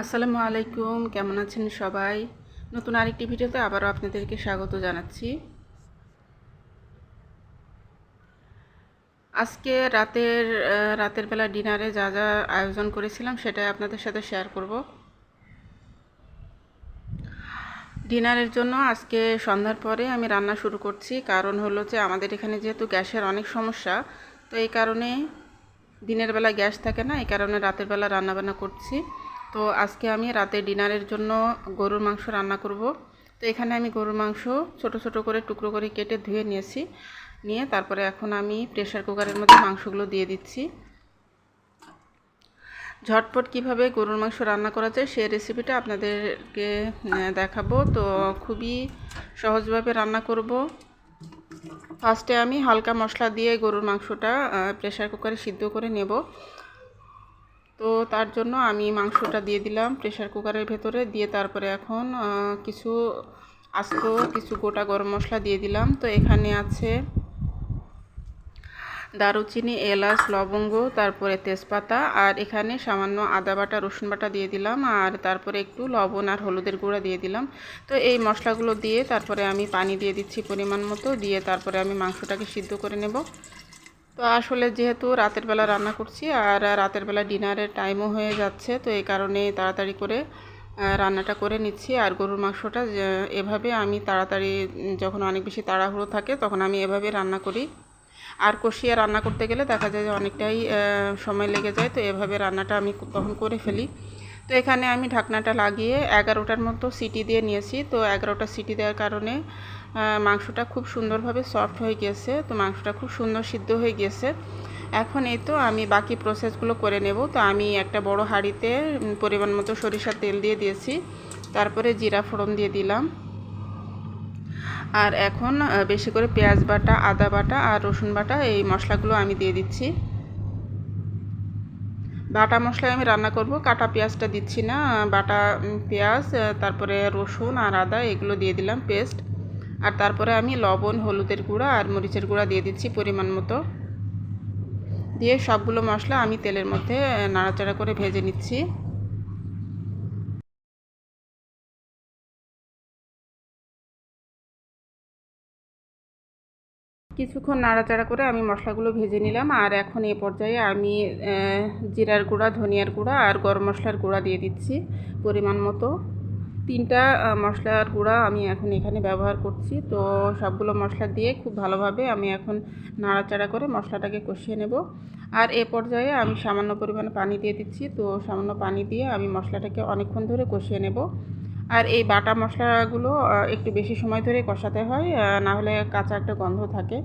আসসালামু আলাইকুম, কেমন আছেন সবাই? নতুন আরেকটি ভিডিওতে আবারও আপনাদেরকে স্বাগত জানাচ্ছি। আজকে রাতের বেলা ডিনারে যা যা আয়োজন করেছিলাম সেটাই আপনাদের সাথে শেয়ার করব। ডিনারের জন্য আজকে সন্ধ্যার পরে আমি রান্না শুরু করছি, কারণ হলো যে আমাদের এখানে যেহেতু গ্যাসের অনেক সমস্যা, তো এই কারণে দিনের বেলা গ্যাস থাকে না, এই কারণে রাতের বেলা রান্নাবান্না করছি। তো আজকে আমি রাতে ডিনারের জন্য গরুর মাংস রান্না করব। তো এখানে আমি গরুর মাংস ছোট ছোট করে টুকরো করে কেটে ধুয়ে নিয়ে তারপরে এখন আমি প্রেসার কুকারের মধ্যে মাংসগুলো দিয়ে দিচ্ছি। ঝটপট কিভাবে গরুর মাংস রান্না করা যায় সেই রেসিপিটা আপনাদেরকে দেখাবো। তো খুবই সহজভাবে রান্না করব। ফার্স্টে আমি হালকা মশলা দিয়ে গরুর মাংসটা প্রেসার কুকারে সিদ্ধ করে নেব। তো তার জন্য আমি মাংসটা দিয়ে দিলাম প্রেসার কুকারের ভেতরে, দিয়ে তারপরে এখন কিছু গোটা গরম মশলা দিয়ে দিলাম। তো এখানে আছে দারুচিনি, এলাচ, লবঙ্গ, তারপরে তেজপাতা, আর এখানে সামান্য আদা বাটা, রসুন বাটা দিয়ে দিলাম, আর তারপরে একটু লবণ আর হলুদের গুঁড়া দিয়ে দিলাম। তো এই মশলাগুলো দিয়ে তারপরে আমি পানি দিয়ে দিচ্ছি পরিমাণ মতো, দিয়ে তারপরে আমি মাংসটাকে সিদ্ধ করে নেব। তো আসলে যেহেতু রাতের বেলা রান্না করছি আর রাতের বেলা ডিনারের টাইমও হয়ে যাচ্ছে, তো এই কারণে তাড়াতাড়ি করে রান্নাটা করে নিচ্ছি। আর গরুর মাংসটা এভাবে আমি তাড়াতাড়ি, যখন অনেক বেশি তাড়াহুড়ো থাকে তখন আমি এভাবে রান্না করি। আর কষিয়ে রান্না করতে গেলে দেখা যায় যে অনেকটাই সময় লেগে যায়, তো এভাবে রান্নাটা আমি তখন করে ফেলি। তো এখানে আমি ঢাকনাটা লাগিয়ে 11টার মতো সিটি দিয়ে নিয়েছি। তো 11টা সিটি দেওয়ার কারণে মাংসটা খুব সুন্দরভাবে সফট হয়ে গিয়েছে। তো মাংসটা খুব সুন্দর সিদ্ধ হয়ে গিয়েছে। এখন এই তো আমি বাকি প্রসেসগুলো করে নেব। তো আমি একটা বড় হাঁড়িতে পরিমাণ মতো সরিষার তেল দিয়ে দিয়েছি, তারপরে জিরা ফোড়ন দিয়ে দিলাম। আর এখন বেশি করে পেঁয়াজ বাটা, আদা বাটা আর রসুন বাটা, এই মশলাগুলো আমি দিয়ে দিচ্ছি। বাটা মশলায় আমি রান্না করব, কাটা পেঁয়াজটা দিচ্ছি না। বাটা পেঁয়াজ, তারপরে রসুন আর আদা এগুলো দিয়ে দিলাম পেস্ট। আর তারপরে আমি লবণ, হলুদের গুঁড়া আর মরিচের গুঁড়া দিয়ে দিচ্ছি পরিমাণ মতো। দিয়ে সবগুলো মশলা আমি তেলের মধ্যে নাড়াচাড়া করে ভেজে নিচ্ছি। কিছুক্ষণ নাড়াচাড়া করে আমি মশলাগুলো ভেজে নিলাম। আর এখন এই পর্যায়ে আমি জিরার গুঁড়া, ধনিয়ার গুঁড়া আর গরম মশলার গুঁড়া দিয়ে দিচ্ছি পরিমাণ মতো। 3টা মশলার গুঁড়া আমি এখন এখানে ব্যবহার করছি। তো সবগুলো মশলা দিয়ে খুব ভালোভাবে আমি এখন নাড়াচাড়া করে মশলাটাকে কষিয়ে নেব। আর এ পর্যায়ে আমি সামান্য পরিমাণে পানি দিয়ে দিচ্ছি। তো সামান্য পানি দিয়ে আমি মশলাটাকে অনেকক্ষণ ধরে কষিয়ে নেব। আর এই বাটা মশলাগুলো একটু বেশি সময় ধরে কষাতে হয়, না হলে কাঁচা একটা গন্ধ থাকে।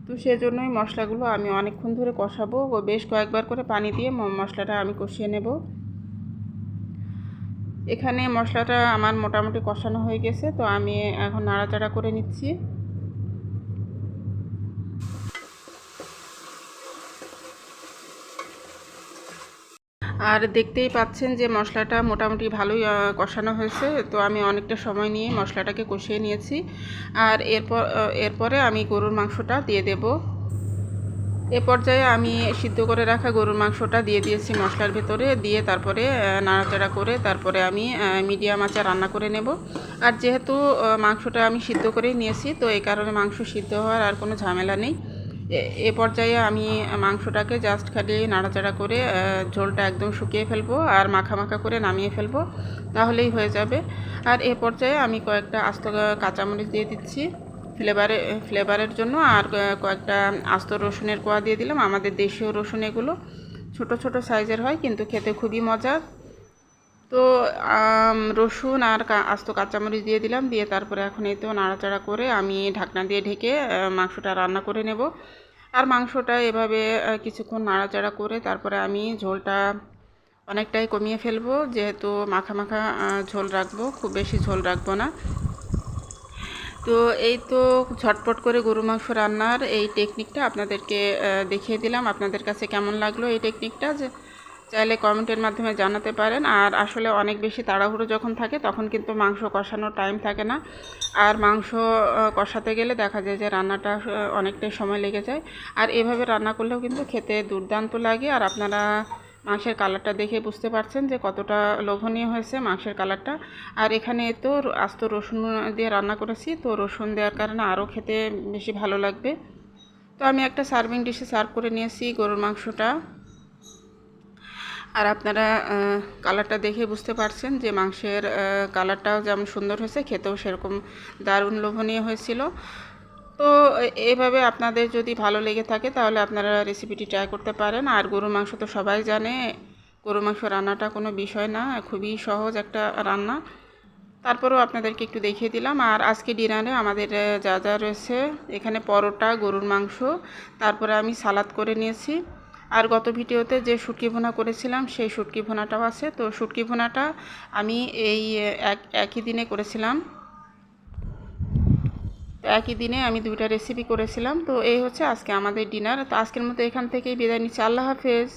তো সেজন্যই মশলাগুলো আমি অনেকক্ষণ ধরে কষাবো, বেশ কয়েকবার করে পানি দিয়ে মশলাটা আমি কষিয়ে নেব। এখানে মশলাটা আমার মোটামুটি কষানো হয়ে গেছে। তো আমি এখন নাড়াচাড়া করে নিচ্ছি। আর দেখতেই পাচ্ছেন যে মশলাটা মোটামুটি ভালোই কষানো হয়েছে। তো আমি অনেকটা সময় নিয়ে মশলাটাকে কষিয়ে নিয়েছি। আর এরপরে আমি গরুর মাংসটা দিয়ে দেব। এ পর্যায়ে আমি সিদ্ধ করে রাখা গরুর মাংসটা দিয়ে দিয়েছি মশলার ভেতরে, দিয়ে তারপরে নাড়াচাড়া করে তারপরে আমি মিডিয়াম আঁচে রান্না করে নেব। আর যেহেতু মাংসটা আমি সিদ্ধ করেই নিয়েছি, তো এই কারণে মাংস সিদ্ধ হওয়ার আর কোনো ঝামেলা নেই। এ পর্যায়ে আমি মাংসটাকে জাস্ট খালি নাড়াচাড়া করে ঝোলটা একদম শুকিয়ে ফেলবো আর মাখা মাখা করে নামিয়ে ফেলবো, তাহলেই হয়ে যাবে। আর এ পর্যায়ে আমি কয়েকটা আস্ত কাঁচামরিচ দিয়ে দিচ্ছি ফ্লেভারের জন্য। আর কয়েকটা আস্ত রসুনের কোয়া দিয়ে দিলাম, আমাদের দেশীয় রসুন এগুলো, ছোট ছোট সাইজের হয় কিন্তু খেতে খুবই মজার। তো রসুন আর আস্ত কাঁচামরিচ দিয়ে দিলাম, দিয়ে তারপরে এখন এই তো নাড়াচাড়া করে আমি ঢাকনা দিয়ে ঢেকে মাংসটা রান্না করে নেব। আর মাংসটা এভাবে কিছুক্ষণ নাড়াচাড়া করে তারপরে আমি ঝোলটা অনেকটাই কমিয়ে ফেলবো, যেহেতু মাখা মাখা ঝোল রাখবো, খুব বেশি ঝোল রাখবো না। তো এই তো ঝটপট করে গরু মাংস রান্নার এই টেকনিকটা আপনাদেরকে দেখিয়ে দিলাম। আপনাদের কাছে কেমন লাগলো এই টেকনিকটা যে চাইলে কমেন্টের মাধ্যমে জানাতে পারেন। আর আসলে অনেক বেশি তাড়াহুড়ো যখন থাকে তখন কিন্তু মাংস কষানোর টাইম থাকে না। আর মাংস কষাতে গেলে দেখা যায় যে রান্নাটা অনেকটাই সময় লেগে যায়। আর এভাবে রান্না করলেও কিন্তু খেতে দুর্দান্ত লাগে। আর আপনারা মাংসের কালারটা দেখে বুঝতে পারছেন যে কতটা লোভনীয় হয়েছে মাংসের কালারটা। আর এখানে তো আস্ত রসুন দিয়ে রান্না করেছি, তো রসুন দেওয়ার কারণে আরও খেতে বেশি ভালো লাগবে। তো আমি একটা সার্ভিং ডিশে সার্ভ করে নিয়েছি গরুর মাংসটা। আর আপনারা কালারটা দেখে বুঝতে পারছেন যে মাংসের কালারটাও যেমন সুন্দর হয়েছে, খেতেও সেরকম দারুণ লোভনীয় হয়েছিল। তো এইভাবে আপনাদের যদি ভালো লেগে থাকে তাহলে আপনারা রেসিপিটি ট্রাই করতে পারেন। আর গরুর মাংস তো সবাই জানে, গরুর মাংস রান্নাটা কোনো বিষয় না, খুবই সহজ একটা রান্না। তারপরেও আপনাদেরকে একটু দেখিয়ে দিলাম। আর আজকে ডিনারে আমাদের যা যা রয়েছে, এখানে পরোটা, গরুর মাংস, তারপরে আমি সালাদ করে নিয়েছি। আর গত ভিডিওতে যে শুটকি ভুনা করেছিলাম সেই শুটকি ভুনাটাও আছে। তো শুটকি ভুনাটা আমি এই একই দিনে করেছিলাম, তো একই দিনে আমি দুইটা রেসিপি করেছিলাম। তো এই হচ্ছে আজকে আমাদের ডিনার। তো আজকের মতো এখান থেকেই বিদায় নিচ্ছি। আল্লাহ হাফেজ।